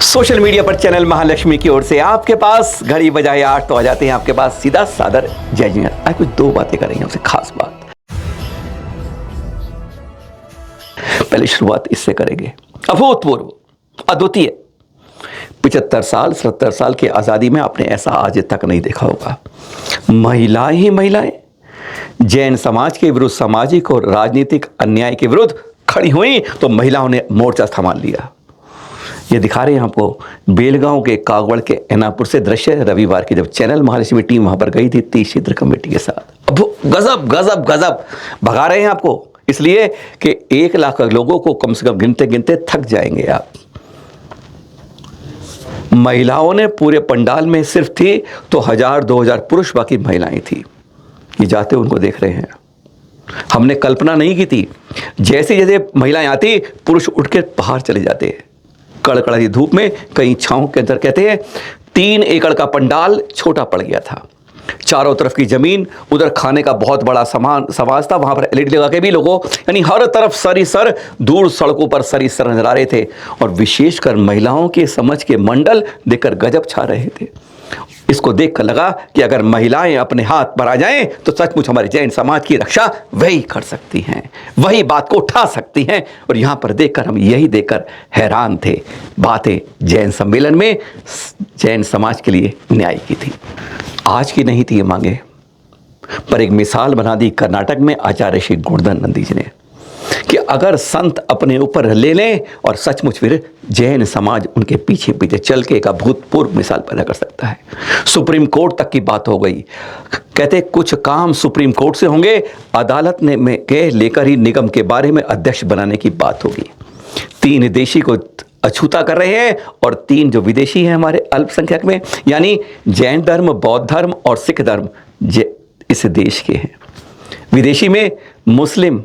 Social media पर channel Mahalakshmi की ओर से आपके पास घड़ी बजाए 8 तो आ जाते हैं आपके पास सीधा सादर जय जी। आज कुछ दो बातें करेंगे हमसे खास बात। पहले शुरुआत इससे करेंगे। अभूतपूर्व, अद्वितीय 75 साल 77 साल की आज़ादी में आपने ऐसा आज तक नहीं देखा होगा। महिलाएं ही महिलाएं जैन समाज के विरुद्ध, सामाजिक और राजनीतिक अन्याय के विरुद्ध खड़ी हुई तो महिलाओं ने मोर्चा संभाल लिया। ये दिखा रहे हैं आपको बेलगांव के कागवड़ के एनापुर से दृश्य, रविवार की जब चैनल महालक्ष्मी टीम वहां पर गई थी 30 क्षेत्र कमेटी के साथ। अब गजब गजब गजब भगा रहे हैं आपको, इसलिए कि 1 लाख लोगों को कम से कम गिनते गिनते थक जाएंगे आप। महिलाओं ने पूरे पंडाल में सिर्फ थी तो 1000-2000 पुरुष, बाकी महिलाएं थी। ये जाते उनको देख रहे हैं। हमने कल्पना नहीं की थी, जैसे जैसे महिलाएं आती पुरुष उठ के बाहर चले जाते। कड़कड़ाती धूप में कहीं छांव के अंदर, कहते हैं 3 एकड़ का पंडाल छोटा पड़ गया था। चारों तरफ की जमीन, उधर खाने का बहुत बड़ा समाज था, वहां पर एलईडी लगा के भी लोगों, यानी हर तरफ सरीसर, दूर सड़कों पर सरीसर नजर आ रहे थे। और विशेषकर महिलाओं के समझ के मंडल देखकर गजब छा रहे थे। इसको देखकर लगा कि अगर महिलाएं अपने हाथ पर आ जाएं तो सचमुच हमारे जैन समाज की रक्षा वही कर सकती हैं, वही बात को उठा सकती हैं। और यहां पर देखकर हम यही देखकर हैरान थे। बातें जैन सम्मेलन में जैन समाज के लिए न्याय की थी, आज की नहीं थी ये मांगे, पर एक मिसाल बना दी कर्नाटक में आचार्य श्री गोवर्धन नंदी जी ने कि अगर संत अपने ऊपर ले लें और सचमुच फिर जैन समाज उनके पीछे पीछे चल के एक अभूतपूर्व मिसाल पैदा कर सकता है। सुप्रीम कोर्ट तक की बात हो गई। कहते कुछ काम सुप्रीम कोर्ट से होंगे, अदालत ने में के लेकर ही निगम के बारे में अध्यक्ष बनाने की बात होगी। 3 देशी को अछूता कर रहे हैं और 3 जो विदेशी हैं हमारे अल्पसंख्यक में, यानी जैन धर्म, बौद्ध धर्म और सिख धर्म इस देश के हैं। विदेशी में मुस्लिम,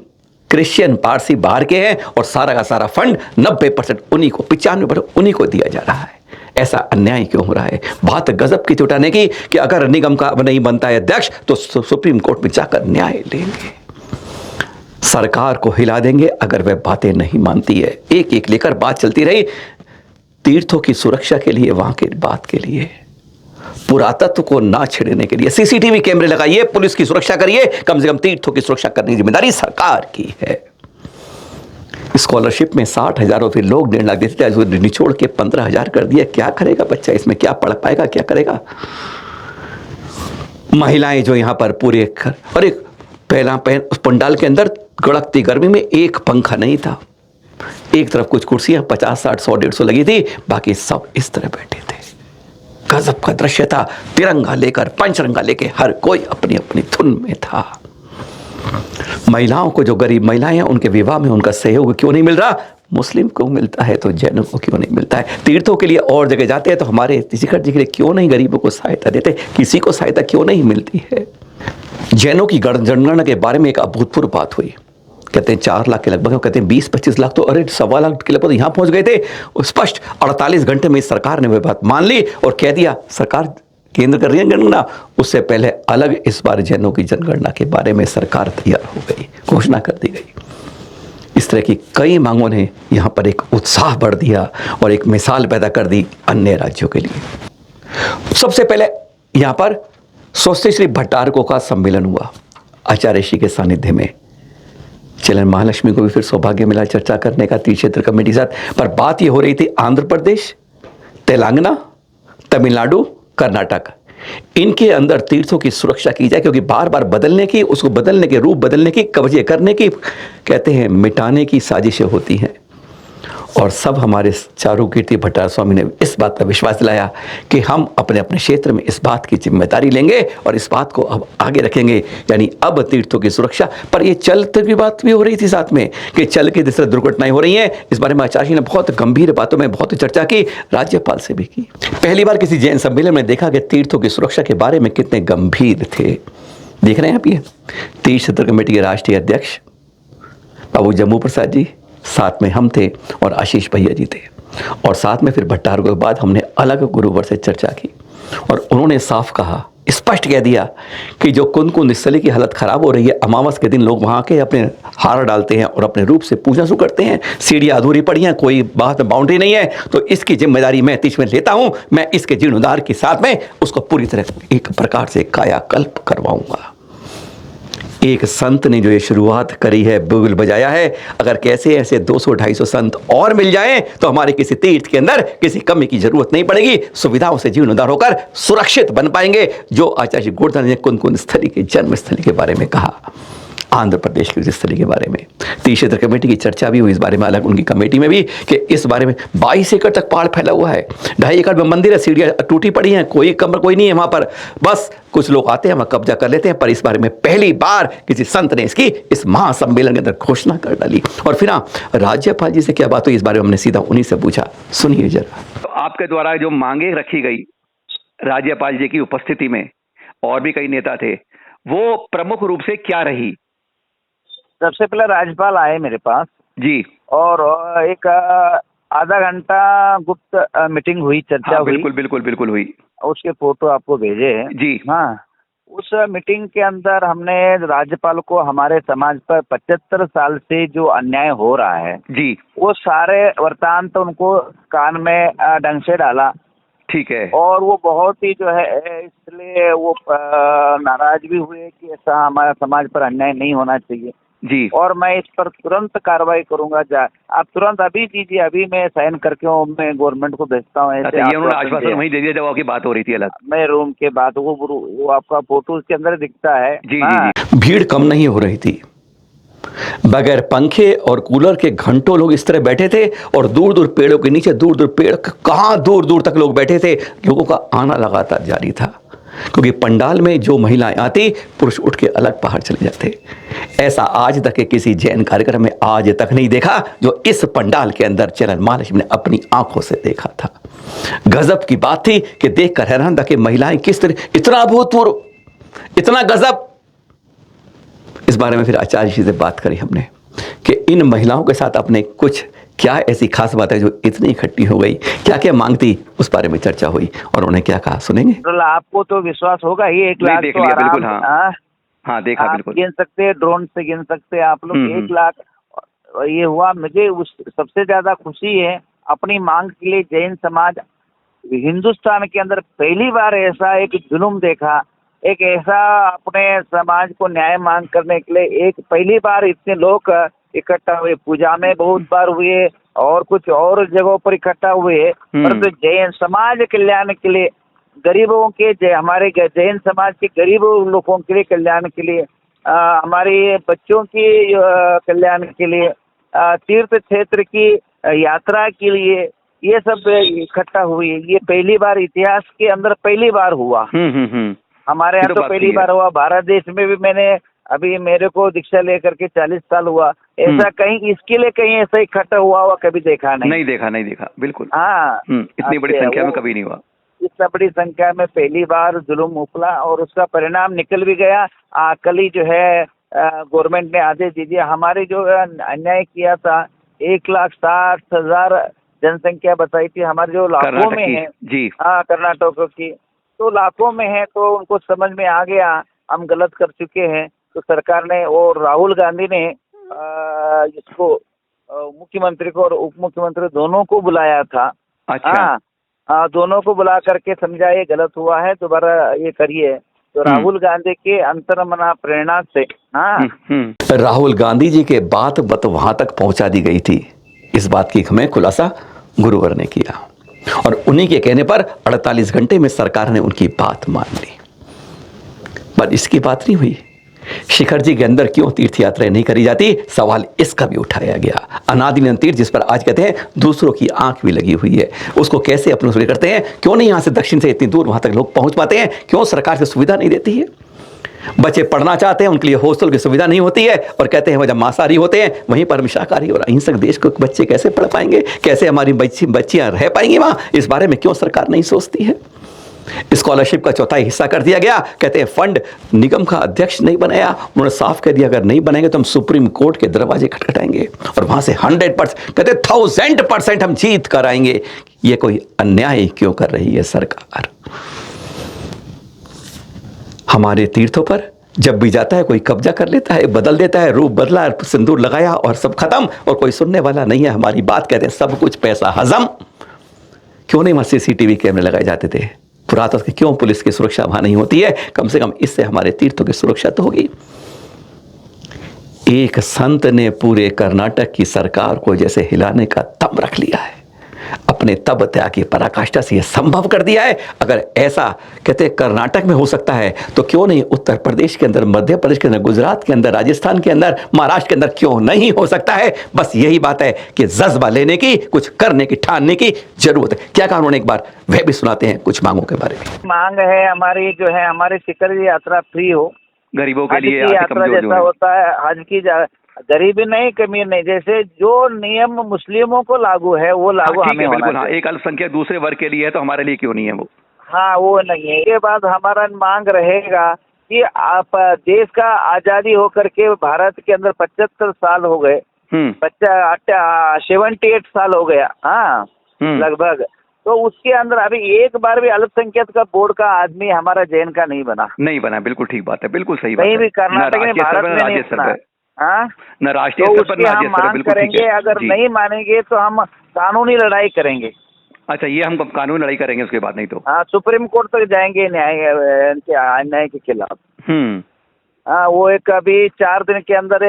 क्रिश्चियन, पारसी बाहर के हैं और सारा का सारा फंड 90% उन्हीं को, 95% उन्हीं को दिया जा रहा है। ऐसा अन्याय क्यों हो रहा है? बात गजब की चुटाने की कि अगर निगम का नहीं बनता है अध्यक्ष तो सुप्रीम कोर्ट में जाकर न्याय लेंगे, सरकार को हिला देंगे अगर वह बातें नहीं मानती है। एक एक लेकर बात चलती रही, तीर्थों की सुरक्षा के लिए, वहां की बात के लिए, पुरातत्व को ना छेड़ने के लिए सीसीटीवी कैमरे लगाइए, पुलिस की सुरक्षा करिए, कम से कम तीर्थों की सुरक्षा करने की जिम्मेदारी सरकार की है। स्कॉलरशिप में 60,000 फिर लोग 1.5 लाख देते थे, निचोड़ के 15,000 कर दिया। क्या करेगा बच्चा इसमें? क्या पढ़ पाएगा? क्या करेगा? महिलाएं जो यहां पर पूरे और एक पहला उस पंडाल के अंदर कड़कती गर्मी में एक पंखा नहीं था। एक तरफ कुछ कुर्सियां 50, 60, 100, 150 लगी थी, बाकी सब इस तरह बैठे थे। गजब का दृश्य था। तिरंगा लेकर, पंचरंगा लेके हर कोई अपनी अपनी धुन में था। महिलाओं को, जो गरीब महिलाएं हैं, उनके विवाह में उनका सहयोग क्यों नहीं मिल रहा? मुस्लिम को मिलता है तो जैनों को क्यों नहीं मिलता है? तीर्थों के लिए और जगह जाते हैं तो हमारे शिखर जी के लिए क्यों नहीं गरीबों को सहायता देते? किसी को सहायता क्यों नहीं मिलती है? जैनों की जनगणना के बारे में एक अभूतपूर्व बात हुई। कहते हैं 4 लाख के लगभग, कहते हैं 20-25 लाख, तो अरे 1.25 लाख के लगभग यहां पहुंच गए थे। स्पष्ट 48 घंटे में सरकार ने वह बात मान ली और कह दिया सरकार केंद्र कर रही है जनगणना। उससे पहले अलग इस बार जैनों की जनगणना के बारे में सरकार तैयार हो गई, घोषणा कर दी गई। इस तरह की कई मांगों ने यहां पर एक उत्साह बढ़ दिया और एक मिसाल पैदा कर दी अन्य राज्यों के लिए। सबसे पहले यहां पर स्वस्ति श्री भट्टारकों का सम्मेलन हुआ आचार्य श्री के सानिध्य में। चलन महालक्ष्मी को भी फिर सौभाग्य मिला चर्चा करने का 30 क्षेत्र कमेटी के साथ। पर बात यह हो रही थी आंध्र प्रदेश, तेलंगाना, तमिलनाडु, कर्नाटक, इनके अंदर तीर्थों की सुरक्षा की जाए, क्योंकि बार बार बदलने की, उसको बदलने के रूप बदलने की, कब्जे करने की, कहते हैं मिटाने की साजिशें होती हैं। और सब हमारे चारुकीर्ति भट्टार स्वामी ने इस बात पर विश्वास दिलाया कि हम अपने अपने क्षेत्र में इस बात की जिम्मेदारी लेंगे और इस बात को अब आगे रखेंगे, यानी अब तीर्थों की सुरक्षा। पर ये चलते की बात भी हो रही थी साथ में कि चल के जिस तरह दुर्घटनाएं हो रही हैं, इस बारे में आचार्य ने बहुत गंभीर बातों में बहुत चर्चा की, राज्यपाल से भी की। पहली बार किसी जैन सम्मेलन में देखा कि तीर्थों की सुरक्षा के बारे में कितने गंभीर थे। देख रहे हैं आप, ये 30 क्षेत्र कमेटी के राष्ट्रीय अध्यक्ष बाबू जम्मू प्रसाद जी, साथ में हम थे और आशीष भैया जी थे, और साथ में फिर भट्टारकों के बाद हमने अलग गुरुवर से चर्चा की और उन्होंने साफ कहा, स्पष्ट कह दिया कि जो कुंद स्थली की हालत खराब हो रही है, अमावस के दिन लोग वहाँ के अपने हार डालते हैं और अपने रूप से पूजा शुरू करते हैं, सीढ़ियाँ अधूरी पड़ी हैं, कोई बात बाउंड्री नहीं है, तो इसकी जिम्मेदारी मैं तीज में लेता हूँ। मैं इसके जीर्णोद्धार के साथ में उसको पूरी तरह एक प्रकार से कायाकल्प करवाऊंगा। एक संत ने जो ये शुरुआत करी है, बुगल बजाया है, अगर कैसे ऐसे 200-250 संत और मिल जाएं तो हमारे किसी तीर्थ के अंदर किसी कमी की जरूरत नहीं पड़ेगी, सुविधाओं से जीर्णोद्धार होकर सुरक्षित बन पाएंगे। जो आचार्य गोवर्धन ने कुंद स्थली के जन्म स्थली के बारे में कहा, आंध्र प्रदेश की स्थली के बारे में, तीर्थ क्षेत्र कमेटी की चर्चा भी हुई इस बारे में, अलग उनकी कमेटी में भी, कि इस बारे में 22 एकड़ तक पहाड़ फैला हुआ है, 2.5 एकड़ में मंदिर है, सीढ़ियाँ टूटी पड़ी हैं, कोई कमर कोई नहीं है वहाँ पर, बस कुछ लोग आते हैं वहाँ कब्जा कर लेते हैं। पर इस बारे में पहली बार किसी संत ने इसकी इस महासम्मेलन के अंदर घोषणा कर डाली। और फिर राज्यपाल जी से क्या बात हुई, इस बारे में हमने सीधा उन्हीं से पूछा, सुनिए जरा। तो आपके द्वारा जो मांगे रखी गई राज्यपाल जी की उपस्थिति में, और भी कई नेता थे, वो प्रमुख रूप से क्या रही? सबसे पहले राज्यपाल आए मेरे पास जी, और एक आधा घंटा गुप्त मीटिंग हुई, चर्चा हुई। बिल्कुल हुई। उसके फोटो आपको भेजे हैं जी। हाँ, उस मीटिंग के अंदर हमने राज्यपाल को हमारे समाज पर 75 साल से जो अन्याय हो रहा है जी, वो सारे वृत्तांत उनको कान में ढंग से डाला। ठीक है। और वो बहुत ही जो है इसलिए वो नाराज भी हुए कि ऐसा हमारा समाज पर अन्याय नहीं होना चाहिए जी, और मैं इस पर तुरंत कार्रवाई करूंगा। आप तुरंत अभी दीजिए, अभी मैं साइन करके मैं गवर्नमेंट को भेजता हूँ। ऐसे ये उन्होंने आश्वासन वहीं दे दिया जब आपकी बात हो रही थी अलग। मैं रूम के बाद वो आपका फोटो उसके अंदर दिखता है। जी, हाँ। जी। भीड़ कम नहीं हो रही थी, बगैर पंखे और कूलर के घंटों लोग इस तरह बैठे थे, और दूर दूर पेड़ों के नीचे, दूर दूर पेड़ कहाँ दूर दूर तक लोग बैठे थे। लोगों का आना लगातार जारी था, क्योंकि पंडाल में जो महिलाएं आती, पुरुष उठ के अलग बाहर चले जाते। ऐसा आज तक के किसी जैन कार्यक्रम में आज तक नहीं देखा जो इस पंडाल के अंदर चरण महालक्ष्मी ने अपनी आंखों से देखा था। गजब की बात थी कि देखकर हैरान था कि महिलाएं किस तरह, इतना अभूतपूर्व, इतना गजब। इस बारे में फिर आचार्य जी से बात करी हमने कि इन महिलाओं के साथ अपने कुछ क्या ऐसी खास बात है जो इतनी इकट्ठी हो गई, क्या क्या मांगती, उस बारे में चर्चा हुई और उन्हें क्या कहा, सुनेंगे। आपको तो विश्वास होगा ही, 1 लाख तो बिल्कुल। आराम। हाँ, देखा, बिल्कुल गिन सकते हैं, ड्रोन से गिन सकते हैं आप लोग। 1 लाख ये हुआ। मुझे सबसे ज्यादा खुशी है अपनी मांग के लिए जैन समाज हिंदुस्तान के अंदर पहली बार ऐसा एक जुल्म देखा, एक ऐसा अपने समाज को न्याय मांग करने के लिए एक पहली बार इतने लोग इकट्ठा हुए। पूजा में बहुत बार हुए और कुछ और जगहों पर इकट्ठा हुए, परंतु जैन समाज कल्याण के लिए, गरीबों के, हमारे जैन समाज के गरीब लोगों के लिए कल्याण के लिए, हमारे बच्चों की कल्याण के लिए, तीर्थ क्षेत्र की यात्रा के लिए, ये सब इकट्ठा हुई। ये पहली बार इतिहास के अंदर पहली बार हुआ। हमारे यहाँ तो पहली बार हुआ। भारत देश में भी मैंने अभी, मेरे को दीक्षा लेकर के 40 साल हुआ, ऐसा कहीं इसके लिए कहीं ऐसा इकट्ठा हुआ कभी देखा नहीं देखा, बिल्कुल। हाँ, इतनी बड़ी संख्या में कभी नहीं हुआ। इतना बड़ी संख्या में पहली बार जुल्म उखला और उसका परिणाम निकल भी गया। कल ही जो है गवर्नमेंट ने आदेश दे दिया। हमारे जो अन्याय किया था, 1,60,000 जनसंख्या बताई थी, हमारे जो लाखों में है जी, हाँ, कर्नाटक की तो लाखों में है, तो उनको समझ में आ गया हम गलत कर चुके हैं। तो सरकार ने और राहुल गांधी ने इसको मुख्यमंत्री को और उप मुख्यमंत्री दोनों को बुलाया था। अच्छा। दोनों को बुला करके समझा ये गलत हुआ है, दोबारा ये करिए। तो राहुल गांधी के अंतर्मना प्रेरणा से राहुल गांधी जी के बात वहां तक पहुंचा दी गई थी। इस बात की हमें खुलासा गुरुवर ने किया और उन्हीं के कहने पर 48 घंटे में सरकार ने उनकी बात मान ली। पर इसकी बात नहीं हुई, शिखर जी के अंदर क्यों तीर्थ यात्राएं नहीं करी जाती, सवाल इसका भी उठाया गया। अनादिनंद तीर्थ, जिस पर आज कहते हैं दूसरों की आंख भी लगी हुई है, उसको कैसे अपने से करते हैं? क्यों नहीं यहां से दक्षिण से इतनी दूर वहां तक लोग पहुंच पाते हैं? क्यों सरकार से सुविधा नहीं देती है? बच्चे पढ़ना चाहते हैं, उनके लिए हॉस्टल की सुविधा नहीं होती है, और कहते हैं वह जब मांसाहारी होते हैं वहीं पर हम शाकाहारी और अहिंसक देश को बच्चे कैसे पढ़ पाएंगे, कैसे हमारी बच्चियां रह पाएंगी वहां? इस बारे में क्यों सरकार नहीं सोचती है? स्कॉलरशिप का 1/4 हिस्सा कर दिया गया। कहते हैं फंड निगम का अध्यक्ष नहीं बनाया, उन्होंने साफ कह दिया अगर नहीं बनाएंगे तो हम सुप्रीम कोर्ट के दरवाजे खटखटाएंगे और वहां से 100%, कहते 1000% हम जीत कर आएंगे। ये कोई अन्याय क्यों कर रही है सरकार? हमारे तीर्थों पर जब भी जाता है कोई कब्जा कर लेता है, बदल देता है, रूप बदला, सिंदूर लगाया और सब खत्म, और कोई सुनने वाला नहीं है हमारी बात, कहते हैं सब कुछ पैसा हजम। क्यों नहीं वहां CCTV कैमरे लगाए जाते थे? पुरातत्व के क्यों पुलिस की सुरक्षा वहां नहीं होती है? कम से कम इससे हमारे तीर्थों की सुरक्षा तो होगी। एक संत ने पूरे कर्नाटक की सरकार को जैसे हिलाने का दम रख लिया है, अपने तप त्याग की पराकाष्ठा से यह संभव कर दिया है। अगर ऐसा कहते हैं कर्नाटक में हो सकता है तो क्यों नहीं उत्तर प्रदेश के अंदर, मध्य प्रदेश के अंदर, गुजरात के अंदर, राजस्थान के अंदर, महाराष्ट्र के अंदर क्यों नहीं हो सकता है? बस यही बात है कि जज्बा लेने की, कुछ करने की, ठानने की जरूरत है। क्या कानून, एक बार वह भी सुनाते हैं कुछ मांगों के बारे में। मांग है हमारी जो है, हमारी शिखर यात्रा फ्री हो, गरीबों के हज लिए, की यात्रा जैसा होता है, हज की गरीबी नहीं, कमी नहीं, जैसे जो नियम मुस्लिमों को लागू है वो लागू हमें होना बिल्कुल। हाँ, चाहिए। एक अल्पसंख्यक दूसरे वर्ग के लिए है तो हमारे लिए क्यों नहीं है वो? हाँ, वो नहीं है। ये बात हमारा मांग रहेगा कि आप देश का आजादी होकर के भारत के अंदर 75 साल हो गए, 78 साल हो गया, हाँ लगभग। तो उसके अंदर अभी एक बार भी अल्पसंख्यक का बोर्ड का आदमी हमारा जैन का नहीं बना। बिल्कुल ठीक बात है, बिल्कुल सही बात कहीं है। भी कर्नाटक में, भारत में नहीं बना। हाँ, न राष्ट्रीय तो स्तर पर, उसकी न हम राज्य स्तर पर, मांग बिल्कुल ठीक करेंगे। है। अगर जी। नहीं मानेंगे तो हम कानूनी लड़ाई करेंगे। अच्छा, ये हम कानूनी लड़ाई करेंगे उसके बाद, नहीं तो? हाँ, सुप्रीम कोर्ट तक जाएंगे अन्याय के खिलाफ। हाँ, वो एक अभी 4 दिन के अंदर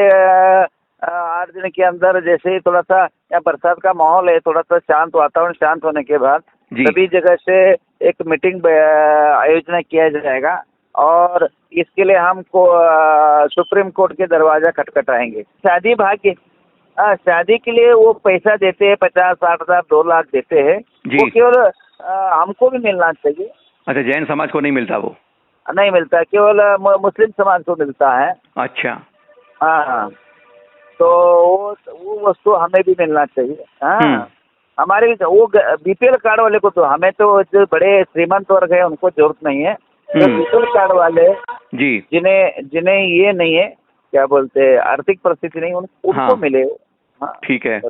8 दिन के अंदर, जैसे थोड़ा सा या बरसात का माहौल है, थोड़ा सा शांत वातावरण, शांत होने के बाद सभी जगह से एक मीटिंग आयोजना किया जाएगा और इसके लिए हमको सुप्रीम कोर्ट के दरवाजा खटखटाएंगे। शादी भाग्य, शादी के लिए वो पैसा देते हैं, 50-60 हजार, 2 लाख देते हैं, वो केवल हमको भी मिलना चाहिए। अच्छा, जैन समाज को नहीं मिलता? वो नहीं मिलता, केवल मुस्लिम समाज को मिलता है। अच्छा। हाँ, तो वो वस्तु हमें भी मिलना चाहिए। हाँ, हमारे वो BPL कार्ड वाले को, तो हमें तो जो बड़े श्रीमंत वर्ग है उनको जरूरत नहीं है। तो BPL कार्ड वाले जी, जिन्हें ये नहीं है, क्या बोलते, आर्थिक परिस्थिति नहीं, उनको मिले। हाँ, ठीक है।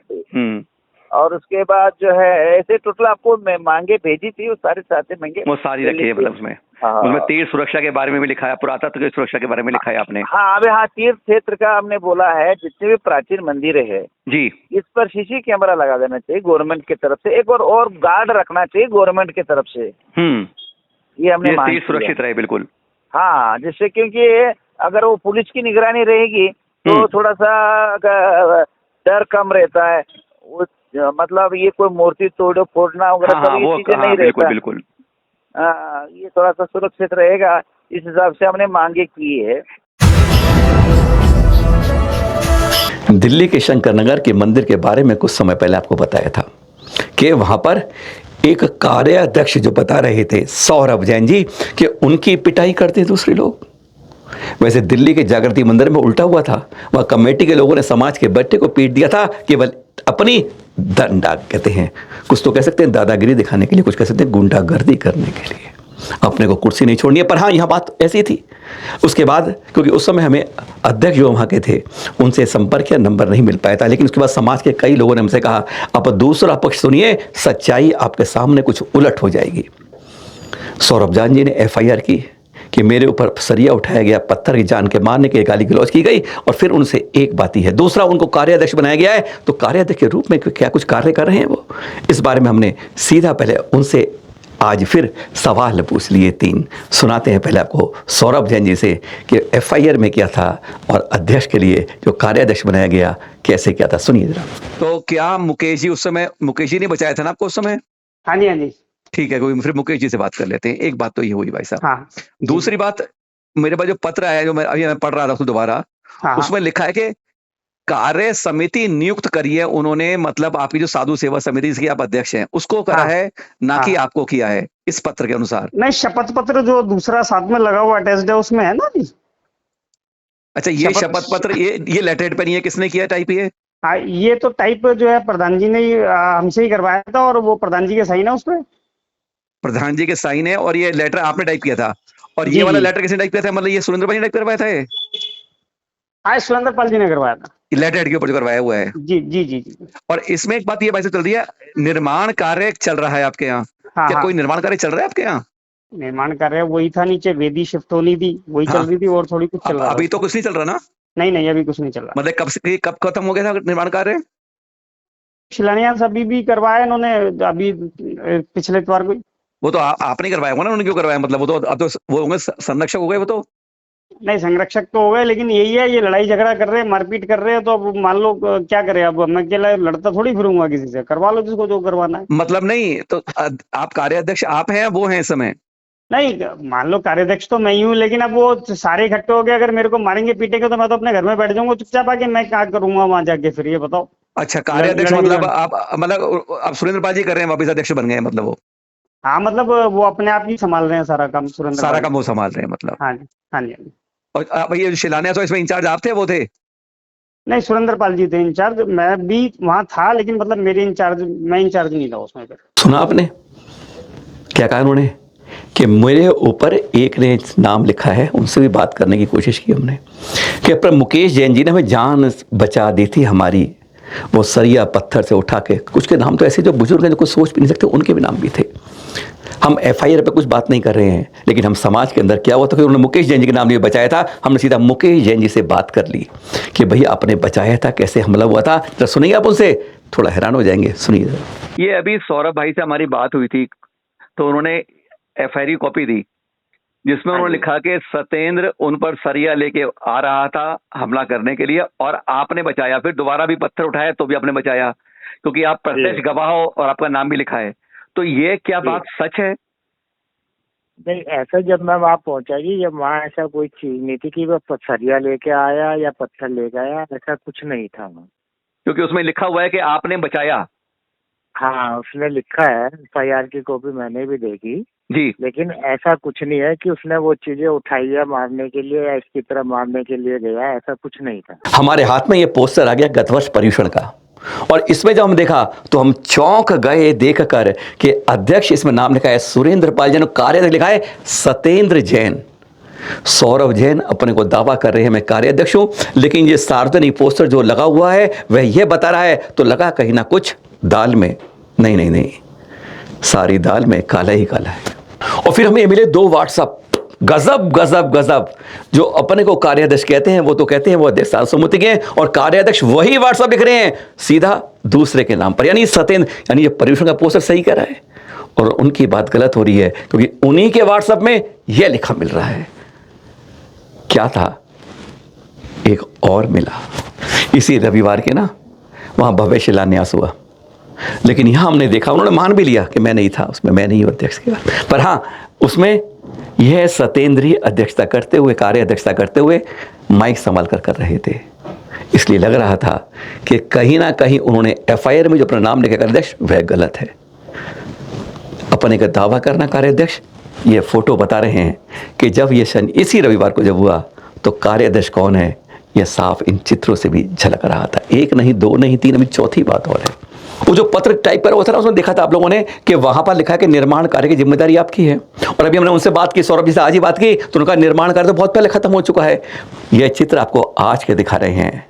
और उसके बाद जो है ऐसे टोटल आपको मैं मांगे भेजी थी, वो सारे साथे मांगे, वो सारी रखी है, मतलब उसमें उसमें तीर्थ सुरक्षा के बारे में भी लिखा है, पुरातत्व की सुरक्षा के बारे में लिखा है आपने? हाँ, अभी हाँ, तीर्थ क्षेत्र का हमने बोला है, जितने भी प्राचीन मंदिर है जी, इस पर CC कैमरा लगा देना चाहिए गवर्नमेंट की तरफ से, एक और गार्ड रखना चाहिए गवर्नमेंट की तरफ से। ये हमने मांग की है। सुरक्षित रहे, बिल्कुल। हाँ, जिससे, क्योंकि अगर वो पुलिस की निगरानी रहेगी तो थोड़ा सा डर कम रहता है। वो मतलब ये कोई मूर्ति फोड़ना वगैरह सब ये चीजें नहीं रहता। बिल्कुल। ये थोड़ा सा सुरक्षित रहेगा, इस हिसाब से हमने मांगे की है। दिल्ली के शंकरनगर के मंदिर के बारे में कुछ समय पहले आपको बताया था कि वहां पर एक कार्याध्यक्ष जो बता रहे थे सौरभ जैन जी कि उनकी पिटाई करते हैं दूसरे लोग। वैसे दिल्ली के जागृति मंदिर में उल्टा हुआ था, वहां कमेटी के लोगों ने समाज के बच्चे को पीट दिया था केवल अपनी दंडा, कहते हैं कुछ तो कह सकते हैं दादागिरी दिखाने के लिए, कुछ कह सकते हैं गुंडागर्दी करने के लिए, अपने को कुर्सी नहीं छोड़नी है। पर हाँ, यह बात ऐसी थी। उसके बाद क्योंकि उस समय हमें अध्यक्ष जो वहाँ के थे उनसे संपर्क या नंबर नहीं मिल पाया था, लेकिन उसके बाद समाज के कई लोगों ने हमसे कहा आप दूसरा पक्ष सुनिए, सच्चाई आपके सामने कुछ उलट हो जाएगी। सौरभ जान जी ने FIR की कि मेरे ऊपर सरिया उठाया गया, पत्थर की जान के मारने के गाली गलौज की गई, और फिर उनसे एक बात ही है। दूसरा, उनको कार्याध्यक्ष बनाया गया है, तो कार्याध्यक्ष के रूप में क्या कुछ कार्य कर रहे हैं वो? इस बारे में हमने सीधा पहले उनसे आज फिर सवाल पूछ लिए 3। सुनाते हैं पहले आपको सौरभ जैन जी से कि FIR में क्या था और अध्यक्ष के लिए जो कार्याध्यक्ष बनाया गया कैसे क्या था, सुनिए जरा। तो क्या मुकेश जी, उस समय मुकेश जी ने बचाया था ना आपको उस समय? हाँ जी, हाँ जी। ठीक है, कोई फिर मुकेश जी से बात कर लेते हैं। एक बात तो ये हुई भाई साहब। हाँ, दूसरी बात, मेरे पास जो पत्र आया, जो मैं अभी पढ़ रहा था उसको दोबारा, उसमें लिखा है कि कार्य समिति नियुक्त करी है उन्होंने, मतलब आपकी जो साधु सेवा समिति जिसकी आप अध्यक्ष हैं उसको करा है, ना कि आपको किया है इस पत्र के अनुसार। नहीं, शपथ पत्र जो दूसरा साथ में लगा हुआ अटैच्ड है उसमें है ना जी। अच्छा, ये शपथ पत्र, ये लेटरहेड पे नहीं है, किसने किया टाइप? ये हाँ, ये तो टाइप जो है प्रधान जी ने हमसे ही करवाया था, और वो प्रधान जी के साइन है उसमें। प्रधान जी के साइन है, और ये लेटर आपने टाइप किया था? और ये वाला लेटर किसने टाइप किया था? मतलब ये सुरेंद्र भाई ने टाइप करवाया था? ये हाँ, सुरेंद्र पाल जी ने करवाया था। लेटर हेड के ऊपर जो करवाया हुआ है? जी जी जी जी। और इसमें एक बात ये भाई से चल रही है, निर्माण कार्य चल रहा है आपके यहाँ? क्या कोई निर्माण कार्य चल रहा है आपके यहाँ? निर्माण कार्य वही था, नीचे वेदी शिफ्ट होनी थी, वही हाँ। चल रही थी, और थोड़ी कुछ चल रहा था अभी तो उसमें। कुछ नहीं चल रहा ना? नहीं अभी कुछ नहीं चल रहा। मतलब कब खत्म हो गया था निर्माण कार्य? शिलान्यास अभी भी करवाया इन्होंने, अभी पिछले इतवार को। वो तो आपने करवाया होगा ना, उन्होंने क्यों करवाया? मतलब वो तो अब तो वो होंगे संरक्षक हो गए वो तो। नहीं, संरक्षक तो हो गए, लेकिन यही है, ये लड़ाई झगड़ा कर रहे हैं, मारपीट कर रहे हैं, तो अब मान लो क्या करें, अब मैं अकेला लड़ता थोड़ी फिरूंगा किसी से, करवा लो जिसको जो करवाना है। मतलब नहीं तो आप कार्याध्यक्ष आप हैं, वो हैं इस समय? नहीं, मान लो कार्याध्यक्ष तो मैं ही हूँ, लेकिन अब वो सारे इकट्ठे हो गए, अगर मेरे को मारेंगे पीटेंगे तो मैं तो अपने घर में बैठ जाऊंगा चुपचाप आके, मैं क्या करूंगा वहां जाके, फिर ये बताओ। अच्छा, कार्याध्यक्ष लड़ेंगे मतलब लड़ आप मतलब अब सुरेंद्र पाल जी कर रहे हैं, वापिस अध्यक्ष बन गए हैं मतलब वो? हाँ, मतलब वो अपने आप ही संभाल रहे हैं सारा काम, सुरेंद्र सारा पाल काम जी। वो संभाल रहे हैं मतलब? हाँ जी, हाँ जी, हाँ जी। और ये जो शिलान्यास हुआ, इसमें इंचार्ज आप थे, वो थे? नहीं, सुरेंद्र पाल जी थे इंचार्ज, मैं भी वहां था, लेकिन मतलब मैं इंचार्ज नहीं था उसमें फिर। सुना आपने क्या कहा उन्होंने कि मेरे ऊपर एक ने नाम लिखा है, उनसे भी बात करने की कोशिश की हमने कि पर मुकेश जैन जी ने हमें जान बचा दी थी हमारी, वो सरिया पत्थर से उठा के, कुछ के नाम तो ऐसे जो बुजुर्ग हैं जो कुछ सोच भी नहीं सकते, उनके भी नाम भी थे। हम एफआईआर पे कुछ बात नहीं कर रहे हैं, लेकिन हम समाज के अंदर क्या हुआ था कि उन्होंने मुकेश जैन जी के नाम लिए बचाया था, हमने सीधा मुकेश जैन जी से बात कर ली कि भैया आपने बचाया था, कैसे हमला हुआ था, तो सुनिए आप उनसे, थोड़ा हैरान हो जाएंगे, सुनिए। ये अभी सौरभ भाई से हमारी बात हुई थी, तो उन्होंने एफआईआर की कॉपी दी, जिसमें उन्होंने लिखा कि सत्येंद्र उन पर सरिया लेके आ रहा था हमला करने के लिए, और आपने बचाया। फिर दोबारा भी पत्थर उठाया तो भी आपने बचाया, क्योंकि आप प्रत्यक्ष गवाह हो और आपका नाम भी लिखा है। तो ये क्या बात सच है? नहीं, ऐसा जब मैं वहाँ पहुंचा जी, जब वहाँ ऐसा कोई चीज नहीं थी कि वो सरिया लेके आया या पत्थर लेके आया, ऐसा कुछ नहीं था वहाँ। क्योंकि उसमें लिखा हुआ है कि आपने बचाया। हाँ, उसने लिखा है, एफआईआर की कॉपी मैंने भी देखी जी। लेकिन ऐसा कुछ नहीं है कि उसने वो चीजें उठाई है मारने के लिए या इसकी तरह मारने के लिए गया, ऐसा कुछ नहीं था। हमारे हाथ में ये पोस्टर आ गया गत वर्ष पर्यूषण का, और इसमें जब हम देखा तो हम चौंक गए देखकर कि अध्यक्ष इसमें नाम लिखा है सुरेंद्र पाल जैन, कार्याध्यक्ष लिखा है सत्येंद्र जैन। सौरभ जैन अपने को दावा कर रहे हैं मैं कार्याध्यक्ष हूं, लेकिन ये सार्वजनिक पोस्टर जो लगा हुआ है वह यह बता रहा है, तो लगा कहीं ना कुछ दाल में, नहीं, सारी दाल में काला ही काला है। और फिर हमें मिले 2 व्हाट्सएप, गजब, जो अपने को कार्याध्यक्ष कहते हैं वो तो कहते हैं वो अध्यक्ष सालसमुति के, और कार्याध्यक्ष वही व्हाट्सएप लिख रहे हैं सीधा दूसरे के नाम पर, यानी सत्येंद्र, यानी ये पर्यूषण का पोस्टर सही कर रहा है और उनकी बात गलत हो रही है, क्योंकि उन्हीं के व्हाट्सएप में यह लिखा मिल रहा है। क्या था, एक और मिला इसी रविवार के ना, वहां भव्य शिलान्यास हुआ, लेकिन यहां हमने देखा, उन्होंने मान भी लिया कि मैं नहीं था उसमें, मैं नहीं हूं अध्यक्ष के, पर हां उसमें यह सत्येंद्र ही अध्यक्षता करते हुए, कार्य अध्यक्षता करते हुए माइक संभाल कर रहे थे। इसलिए लग रहा था कि कहीं ना कहीं उन्होंने एफआईआर में जो अपना नाम लिखा अध्यक्ष वह गलत है। अपने का दावा करना कार्याध्यक्ष, ये फोटो बता रहे हैं कि जब ये इसी रविवार को जब हुआ तो कार्याध्यक्ष कौन है यह साफ इन चित्रों से भी झलक रहा था। 1 नहीं 2 नहीं 3, अभी चौथी बात और है। वो जो पत्र टाइप कर हुआ था ना, उसमें देखा था आप लोगों ने कि वहां पर लिखा है कि निर्माण कार्य की जिम्मेदारी आपकी है, और अभी हमने उनसे बात की, सौरभ जी से आज ही बात की, तो उनका निर्माण कार्य तो बहुत पहले खत्म हो चुका है। यह चित्र आपको आज के दिखा रहे हैं,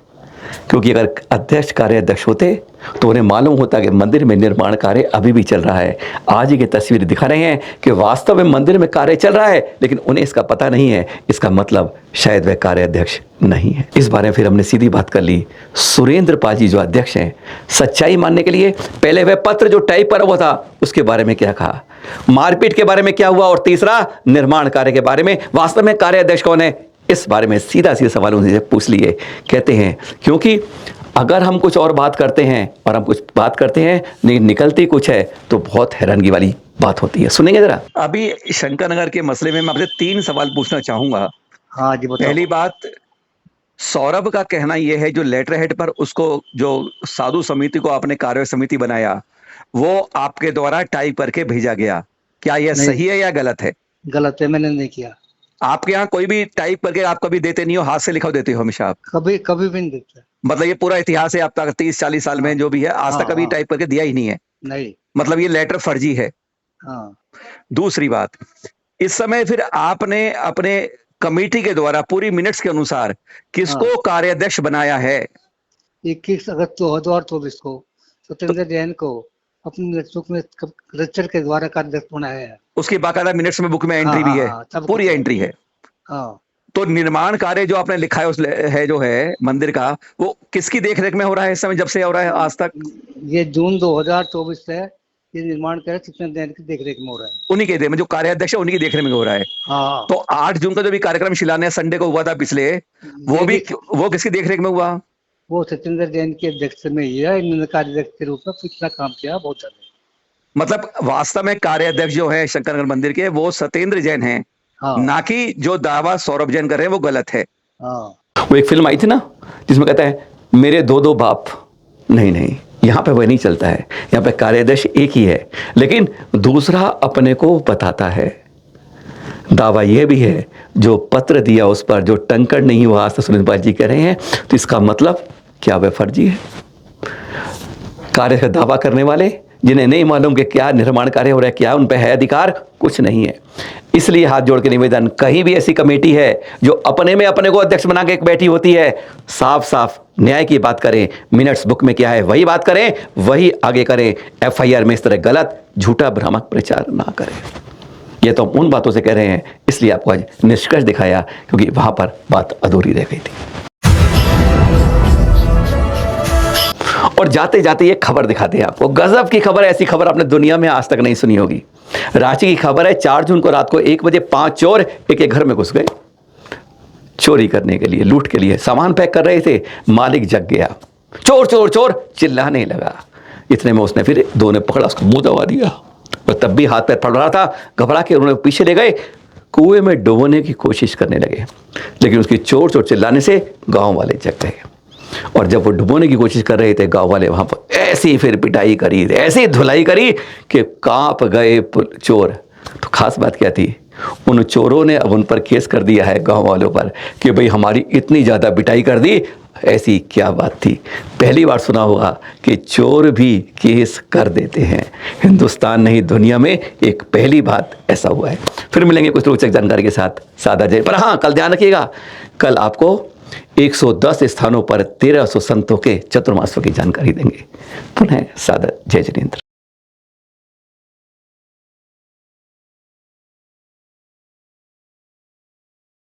क्योंकि अगर अध्यक्ष कार्याध्यक्ष होते तो उन्हें मालूम होता कि मंदिर में निर्माण कार्य अभी भी चल रहा है। आज ही की तस्वीर दिखा रहे हैं कि वास्तव में मंदिर में कार्य चल रहा है, लेकिन उन्हें इसका पता नहीं है। इसका मतलब शायद वह कार्याध्यक्ष नहीं है। इस बारे में फिर हमने सीधी बात कर ली। सुरेंद्र पाल जी जो अध्यक्ष हैं, सच्चाई मानने के लिए पहले वह पत्र जो टाइप पर हुआ था उसके बारे में क्या कहा, मारपीट के बारे में क्या हुआ, और तीसरा निर्माण कार्य के बारे में वास्तव में कार्याध्यक्ष कौन है, इस बारे में सीधा सवाल उनसे पूछ लिए। कहते हैं क्योंकि अगर हम कुछ और बात करते हैं और हम कुछ बात करते हैं लेकिन निकलती कुछ है तो बहुत हैरानगी वाली बात होती है। सुनेंगे जरा। अभी शंकर नगर के मसले में मैं आपसे 3 सवाल पूछना चाहूंगा। हाँ जी, बताओ। पहली बात, सौरभ का कहना यह है जो लेटर हेड पर उसको जो साधु समिति को आपने कार्य समिति बनाया वो आपके द्वारा टाइप करके भेजा गया, क्या यह सही है या गलत है? गलत है, मैंने नहीं किया। आपके यहाँ कोई भी टाइप करके आप कभी देते नहीं हो, हाथ से लिखा देते हो हमेशा आप? कभी कभी भी नहीं देता। मतलब ये पूरा इतिहास है अब तक 30-40 साल में जो भी है, आज तक कभी टाइप करके दिया ही नहीं है? नहीं। मतलब ये लेटर फर्जी है। हाँ। दूसरी बात, इस समय फिर आपने अपने कमेटी के द्वारा पूरी मिनट्स के अनुसार किसको कार्याध्यक्ष बनाया है? 21 अगस्त 2024 को सत्येंद्र जैन को अपने सुख में रचर के द्वारा कार्याध्यक्ष बनाया है। उसकी बाकायदा मिनट्स में बुक में एंट्री भी है, सब पूरी एंट्री है। हाँ, तो निर्माण कार्य जो आपने लिखा है उस है जो है मंदिर का, वो किसकी देखरेख में हो रहा है इस समय, जब से हो रहा है आज तक? ये जून 2024 से ये निर्माण कार्य चित्तन जैन की देखरेख में हो रहा है। उन्हीं के में जो कार्याध्यक्ष है उन्हीं की देखरेख में हो रहा है। हाँ, तो 8 जून का जो भी कार्यक्रम शिलान्यास संडे को हुआ था पिछले, वो किसकी देखरेख में हुआ? वो सत्येंद्र जैन की अध्यक्ष में ही है। इन्होंने कार्याध्यक्ष के रूप में इतना काम किया, बहुत ज्यादा। मतलब वास्तव में कार्याध्यक्ष जो है शंकरनगर मंदिर के, वो सत्येंद्र जैन हैं, हाँ, ना कि जो दावा सौरभ जैन कर रहे हैं वो गलत है। हाँ, वो एक फिल्म आई थी ना जिसमें कहता है मेरे दो बाप, नहीं, यहाँ पे वह नहीं चलता है। यहाँ पे कार्याध्यक्ष एक ही है, लेकिन दूसरा अपने को बताता है। दावा यह भी है जो पत्र दिया उस पर जो टंकण नहीं हुआ, आज तक सुनील पाल जी कह रहे हैं, तो इसका मतलब क्या वह फर्जी है? कार्य का दावा करने वाले जिन्हें नहीं मालूम कि क्या निर्माण कार्य हो रहा है, क्या उन पर है अधिकार, कुछ नहीं है। इसलिए हाथ जोड़ के निवेदन, कहीं भी ऐसी कमेटी है जो अपने में अपने को अध्यक्ष बना के बैठी होती है, साफ साफ न्याय की बात करें, मिनट्स बुक में क्या है वही बात करें, वही आगे करें। एफआईआर में इस तरह गलत झूठा भ्रामक प्रचार ना करें। ये तो हम उन बातों से कह रहे हैं, इसलिए आपको आज निष्कर्ष दिखाया, क्योंकि वहां पर बात अधूरी रह गई थी। और जाते जाते ये खबर दिखाते हैं आपको, गजब की खबर। ऐसी खबर आपने दुनिया में आज तक नहीं सुनी होगी। रांची की खबर है, 4 जून को रात को 1 बजे 5 चोर एक घर में घुस गए चोरी करने के लिए, लूट के लिए। सामान पैक कर रहे थे, मालिक जग गया, चोर चोर चोर चिल्लाने लगा। इतने में उसने फिर 2 ने पकड़ा, उसको मुंह दबा दिया। और तब भी हाथ पैर फड़ रहा था, घबरा के उन्होंने पीछे ले गए, कुएं में डुबोने की कोशिश करने लगे। लेकिन उसकी चोर चोर चिल्लाने से गांव वाले जग गए। और जब वो डुबोने की कोशिश कर रहे थे, गांव वाले वहां पर ऐसी फिर पिटाई करी, ऐसी धुलाई करी कि कांप गए चोर। तो खास बात क्या थी, उन चोरों ने अब उन पर केस कर दिया है गांव वालों पर कि भाई हमारी इतनी ज़्यादा पिटाई कर दी। ऐसी क्या बात थी, पहली बार सुना होगा कि चोर भी केस कर देते हैं। हिंदुस्तान नहीं दुनिया में एक पहली बात ऐसा हुआ है। फिर मिलेंगे कुछ रोचक जानकारी के साथ सादा जय। पर हाँ, कल ध्यान रखिएगा, कल आपको 110 स्थानों पर 1300 संतों के चतुर्मासों की जानकारी देंगे। पुनः सादा जय जिनेंद्र।